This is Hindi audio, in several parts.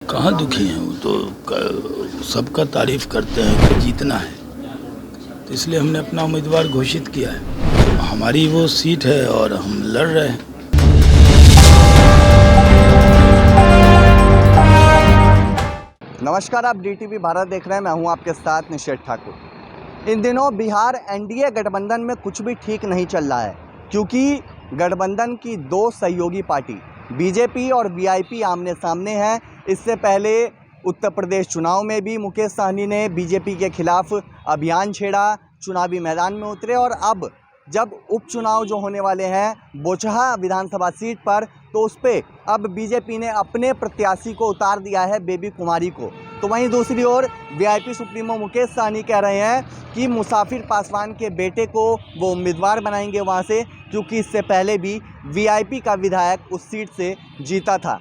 कहाँ दुखी हैं वो तो सबका तारीफ करते हैं कि जीतना है, तो इसलिए हमने अपना उम्मीदवार घोषित किया है। हमारी वो सीट है और हम लड़ रहे हैं। नमस्कार, आप डीटीवी भारत देख रहे हैं। मैं हूं आपके साथ निषेध ठाकुर। इन दिनों बिहार एनडीए गठबंधन में कुछ भी ठीक नहीं चल रहा है, क्योंकि गठबंधन की दो सहयोगी पार्टी बीजेपी और वीआईपी आमने सामने हैं। इससे पहले उत्तर प्रदेश चुनाव में भी मुकेश सहनी ने बीजेपी के खिलाफ अभियान छेड़ा, चुनावी मैदान में उतरे और अब जब उपचुनाव जो होने वाले हैं बोचहा विधानसभा सीट पर, तो उस पर अब बीजेपी ने अपने प्रत्याशी को उतार दिया है, बेबी कुमारी को। तो वहीं दूसरी ओर वीआईपी सुप्रीमो मुकेश सहनी कह रहे हैं कि मुसाफिर पासवान के बेटे को वो उम्मीदवार बनाएंगे वहां से, क्योंकि इससे पहले भी वीआईपी का विधायक उस सीट से जीता था।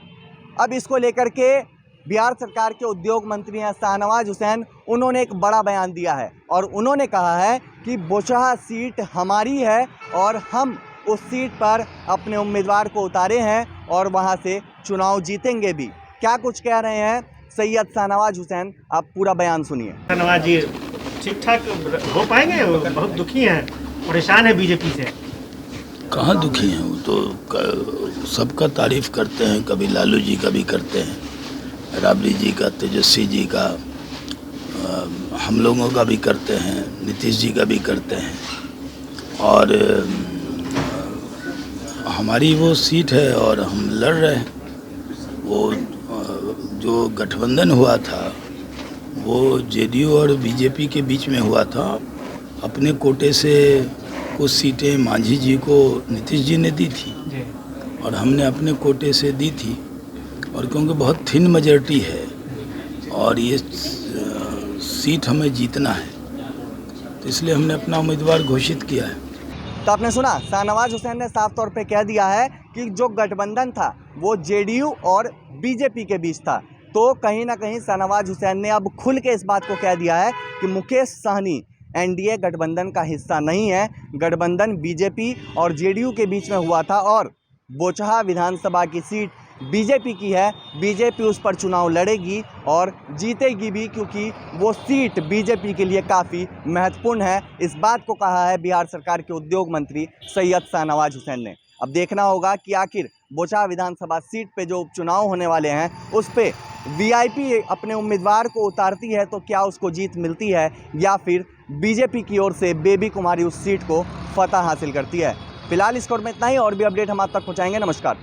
अब इसको लेकर के बिहार सरकार के उद्योग मंत्री हैं शाहनवाज हुसैन, उन्होंने एक बड़ा बयान दिया है और उन्होंने कहा है कि बोचहा सीट हमारी है और हम उस सीट पर अपने उम्मीदवार को उतारे हैं और वहां से चुनाव जीतेंगे भी। क्या कुछ कह रहे हैं सैयद शाहनवाज हुसैन, आप पूरा बयान सुनिए। शाहनवाज जी ठीक ठाक हो पाएंगे? बहुत दुखी हैं, परेशान है बीजेपी से। कहाँ दुखी हैं वो तो सबका तारीफ करते हैं, कभी लालू जी का भी करते हैं, राबड़ी जी का, तेजस्वी जी का, हम लोगों का भी करते हैं, नीतीश जी का भी करते हैं। और हमारी वो सीट है और हम लड़ रहे हैं। वो जो गठबंधन हुआ था वो जेडीयू और बीजेपी के बीच में हुआ था। अपने कोटे से कुछ सीटें मांझी जी को नीतीश जी ने दी थी और हमने अपने कोटे से दी थी, और क्योंकि बहुत थिन मेजॉरिटी है और ये सीट हमें जीतना है, तो इसलिए हमने अपना उम्मीदवार घोषित किया है। तो आपने सुना, शाहनवाज हुसैन ने साफ तौर पे कह दिया है कि जो गठबंधन था वो जेडीयू और बीजेपी के बीच था। तो कहीं ना कहीं शाहनवाज हुसैन ने अब खुल के इस बात को कह दिया है कि मुकेश सहनी एनडीए गठबंधन का हिस्सा नहीं है। गठबंधन बीजेपी और जेडीयू के बीच में हुआ था और बोचहा विधानसभा की सीट बीजेपी की है। बीजेपी उस पर चुनाव लड़ेगी और जीतेगी भी, क्योंकि वो सीट बीजेपी के लिए काफ़ी महत्वपूर्ण है। इस बात को कहा है बिहार सरकार के उद्योग मंत्री सैयद शाहनवाज हुसैन ने। अब देखना होगा कि आखिर बोचहा विधानसभा सीट पे जो उपचुनाव होने वाले हैं उस पे वीआईपी अपने उम्मीदवार को उतारती है तो क्या उसको जीत मिलती है, या फिर बीजेपी की ओर से बेबी कुमारी उस सीट को फतह हासिल करती है। फिलहाल इस कोर्ट में इतना ही, और भी अपडेट हम आप तक पहुँचाएंगे। नमस्कार।